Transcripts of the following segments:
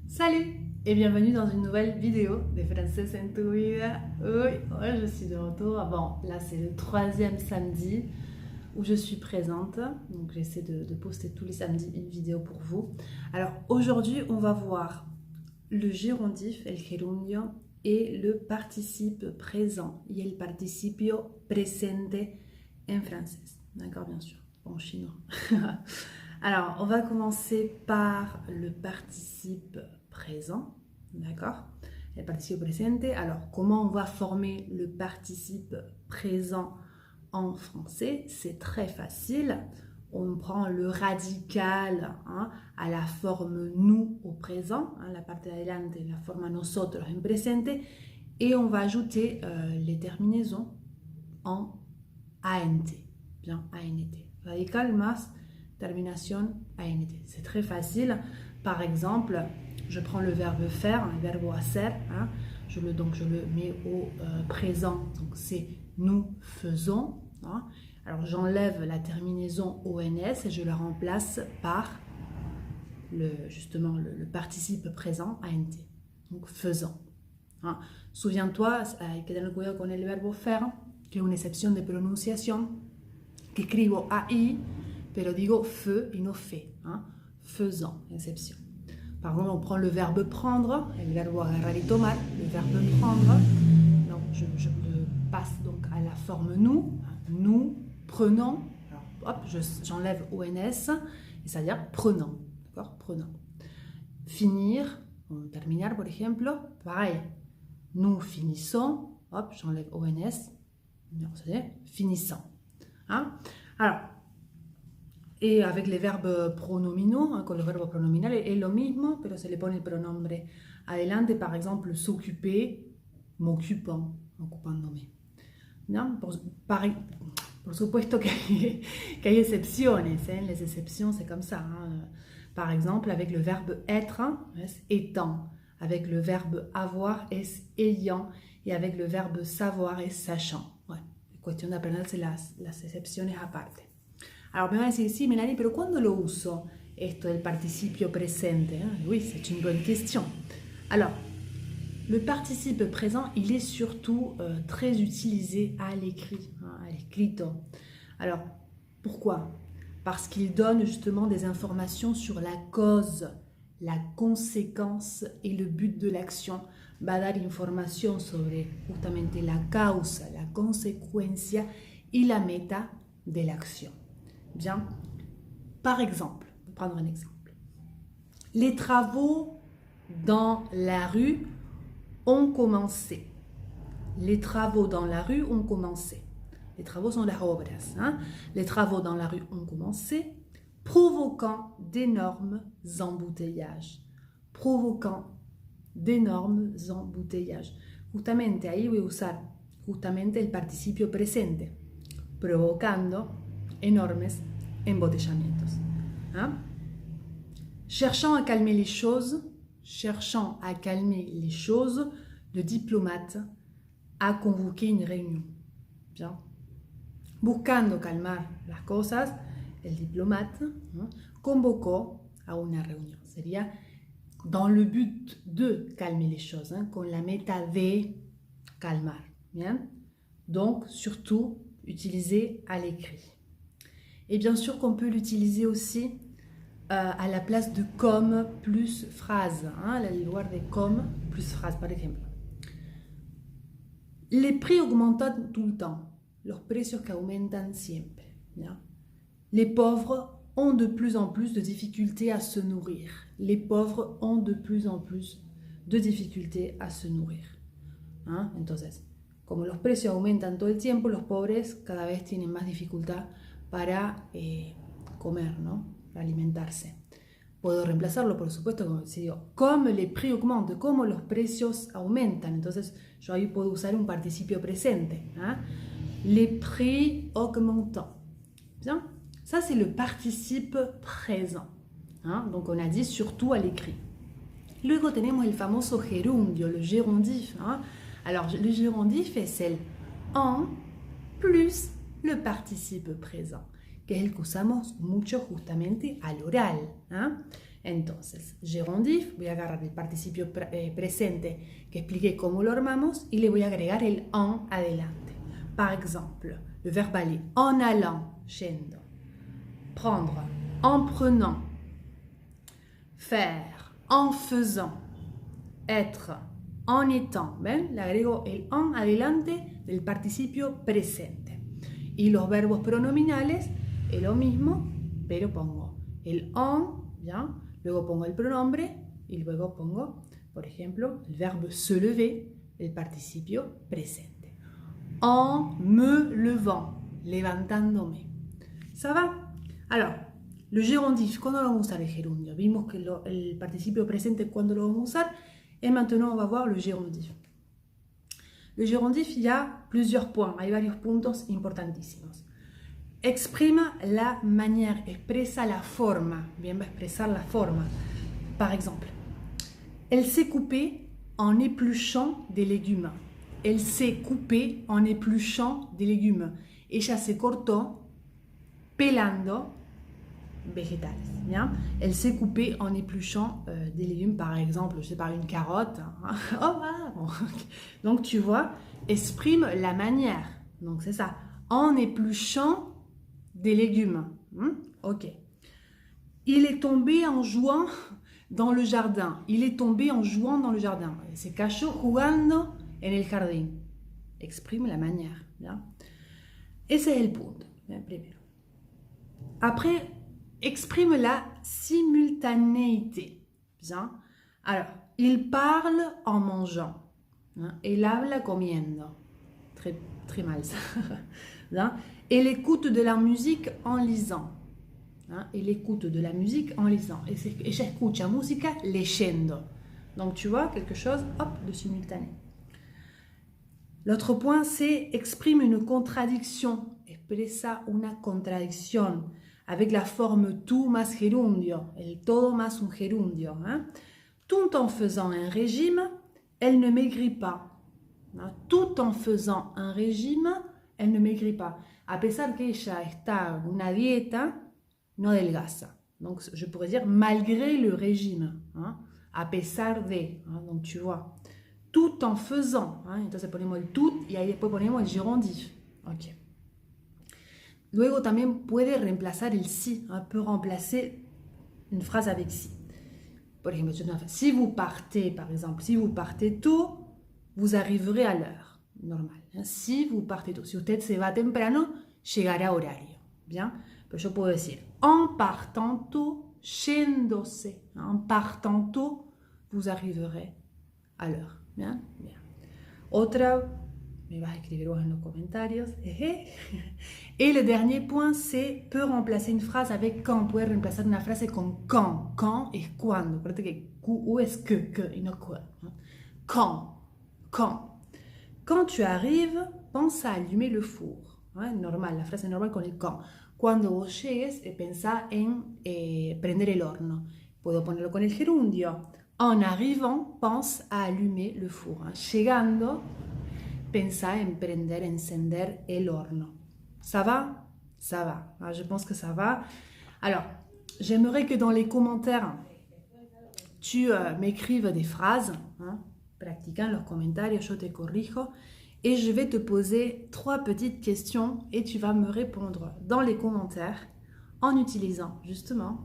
Salut et bienvenue dans une nouvelle vidéo de Français en tu vida. Oui, je suis de retour. Bon, là c'est le troisième samedi où je suis présente. Donc j'essaie de poster tous les samedis une vidéo pour vous. Alors aujourd'hui, on va voir le gérondif, el gerundio, et le participe présent. Y el participio presente en français. D'accord, bien sûr, en chinois. Alors, on va commencer par le participe présent, d'accord? Le participe presente. Alors, comment on va former le participe présent en français? C'est très facile. On prend le radical à la forme nous au présent, la parte de adelante, la forma nosotros en presente, et on va ajouter les terminaisons en ANT. Bien, ANT. Radical más termination ANT. C'est très facile. Par exemple, je prends le verbe faire, le verbe hacer, je le mets au présent. Donc c'est nous faisons. Alors j'enlève la terminaison ONS et je la remplace par justement le participe présent ANT. Donc faisant. Souviens-toi, hay que tener cuidado con el verbo faire, que es una excepción de pronunciación, que escribo AI, pero digo feu y no fait. Faisant, exception. Par exemple, on prend le verbe prendre, el verbo agarrar y tomar, le verbe prendre. Donc, je le passe donc à la forme nous. Nous prenons. Alors, hop, j'enlève ONS, et ça veut dire prenant. D'accord, prenant. Finir, terminar, por ejemplo, pareil. Nous finissons, hop, j'enlève ONS, c'est finissant. Alors, y avec les verbes pronominaux, con los verbos pronominales es lo mismo, pero se le pone el pronombre adelante, par exemple, s'occuper, m'occupant, ocupándome. ¿No? Por supuesto que hay excepciones, les exceptions c'est comme ça. Par exemple, avec le verbe être, es étant, avec le verbe avoir, es ayant, et avec le verbe savoir, es sachant. Bueno, cuestión de aprenderse las excepciones aparte. Alors, me van a decir, sí, Mélanie, pero ¿cuándo lo uso esto del participio presente? Oui, c'est une bonne question. Alors, le participe présent, il est surtout très utilisé à l'écrit, à l'écrito. Alors, pourquoi? Parce qu'il donne justement des informations sur la cause, la conséquence et le but de l'action. Va a dar información sobre justamente la causa, la consecuencia y la meta de l'action. Bien, par exemple, on va prendre un exemple. Les travaux dans la rue ont commencé. Les travaux dans la rue ont commencé. Les travaux sont las obras. Les travaux dans la rue ont commencé, provoquant d'énormes embouteillages. Provoquant d'énormes embouteillages. Justamente ahí voy a usar justamente el participio presente, provocando enormes embotellamientos. Cherchant à calmer les choses, le diplomate a convoqué une réunion. Bien. Buscando calmar las cosas, el diplomate convocó a una reunión. Sería dans le but de calmer les choses, con la meta de calmar. Bien. Donc, surtout, utilisé à l'écrit. Et bien sûr qu'on peut l'utiliser aussi à la place de comme plus phrase. En lugar de comme plus phrase, par exemple. Les prix augmentan tout le temps. Los precios que aumentan siempre. Bien. Les pauvres ont de plus en plus de difficultés à se nourrir. Les pauvres ont de plus en plus de difficultés à se nourrir. Entonces, como los precios aumentan todo el tiempo, los pobres cada vez tienen más dificultad para comer, ¿no? Para alimentarse. Puedo reemplazarlo, por supuesto, si digo, comme les prix augmentent, como los precios aumentan. Entonces, yo ahí puedo usar un participio presente. Les prix augmentant. Bien? Ça, c'est le participe présent. Donc, on a dit surtout à l'écrit. Luego tenemos el famoso gerundio, le gérondif. Alors, le gérondif es el en plus le participe présent, que es el que usamos mucho justamente al oral. Entonces, gerundio, voy a agarrar el participio presente que expliqué cómo lo armamos y le voy a agregar el en adelante. Par exemple, le verbe aller, en allant, yendo. Prendre, en prenant. Faire, en faisant. Être, en étant. ¿Ven? Le agrego el en adelante del participio presente. Y los verbos pronominales es lo mismo, pero pongo el en, ¿ya? Luego pongo el pronombre y luego pongo, por ejemplo, el verbe se lever, el participio presente. En me levant, levantándome. ¿Ça va? Alors, le gerundif, ¿cuándo lo vamos a usar el gerundio? Vimos que el participio presente, ¿cuándo lo vamos a usar? Et maintenant, on va voir le gerundif. Le gerundif, il y a plusieurs points, hay varios puntos importantísimos. Exprima la manière, expresa la forma. Bien, va a expresar la forma. Par exemple, elle s'est coupée en épluchant des légumes. Elle s'est coupée en épluchant des légumes. Ella se cortó pelando vegetales. Bien. Elle s'est coupée en épluchant des légumes, par exemple, je sais pas, une carotte. Hein. Oh, voilà. Bon. Donc, tu vois, exprime la manière. Donc, c'est ça. En épluchant des légumes. Ok. Il est tombé en jouant dans le jardin. Il est tombé en jouant dans le jardin. Se cayó jugando en el jardín. Exprime la manière. Bien. Ese es el punto. Bien, primero. Après, exprime la simultanéité. Bien. Alors, il parle en mangeant. Il habla comiendo. Très, très mal ça. Bien. Elle écoute de la musique en lisant. Elle écoute de la musique en lisant. Ella escucha música leyendo. Donc, tu vois, quelque chose, hop, de simultané. L'autre point, c'est exprime une contradiction. Expresa una contradicción. Avec la forme tú más gerundio. El todo más un gerundio. Tout en faisant un régime, elle ne maigrit pas. Tout en faisant un régime, elle ne maigrit pas. A pesar que ella está en una dieta, no adelgaza. Donc, je pourrais dire malgré le régime. A pesar de. Donc, tu vois. Tout en faisant. Entonces ponemos el tout y ahí después ponemos el gerundif. Ok. Luego también puede reemplazar el si. Peut remplacer une phrase avec si. Por ejemplo, si vous partez, par exemple, si vous partez tôt, vous arriverez à l'heure. Normal. Si vous partez tôt. Si usted se va temprano, llegará a horario. Bien. Pero yo puedo decir, en partant tôt, yéndose. En partant tôt, vous arriverez à l'heure. Bien, bien. Otra, me vas a escribir vos en los comentarios. Et le dernier point, c'est peut remplacer une phrase avec quand. Puede remplacer una frase con quand. Quand es cuando. Acuérdate que Q es que y no quoi. Quand. Quand. Quand tu arrives, pense à allumer le four. Normal, la frase normal con el quand. Cuando vos llegues, pensá en prender el horno. Puedo ponerlo con el gerundio. En arrivant, pense à allumer le four. Llegando, pensá en prender, encender el horno. Ça va? Ça va. Je pense que ça va. Alors, j'aimerais que dans les commentaires, tu m'écrives des phrases. Practica en los comentarios, yo te corrijo. Et je vais te poser 3 petites questions et tu vas me répondre dans les commentaires en utilisant justement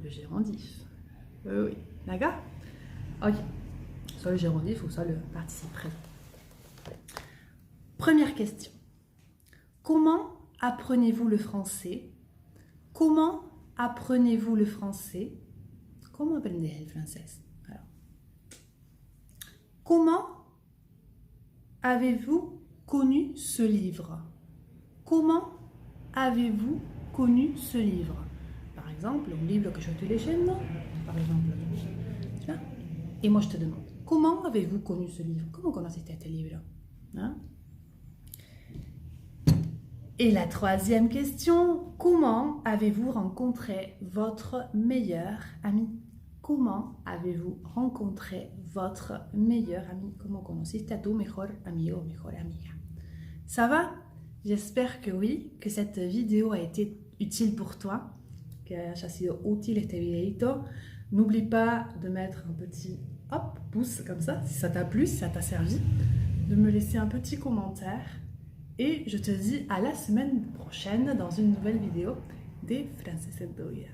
le gérondif. Oui, d'accord? Ok. Soit le gérondif ou soit le participe présent. Première question. Comment apprenez-vous le français? Comment apprenez-vous le français? Comment aprendés el francés? Alors, comment avez-vous connu ce livre? Comment avez-vous connu ce livre? Par exemple, un livre que yo estoy leyendo, par exemple, tu vois? Et moi je te demande, comment avez-vous connu ce livre? ¿Cómo conociste este libro? Et la troisième question, comment avez-vous rencontré votre meilleur ami? Comment avez-vous rencontré votre meilleur ami? ¿Cómo conociste a tu mejor amigo o mejor amiga? Ça va? J'espère que oui, que cette vidéo a été utile pour toi, que haya sido útil este videito. N'oublie pas de mettre un petit hop, pouce comme ça, si ça t'a plu, si ça t'a servi, de me laisser un petit commentaire. Et je te dis à la semaine prochaine dans une nouvelle vidéo des Francés en tu vida.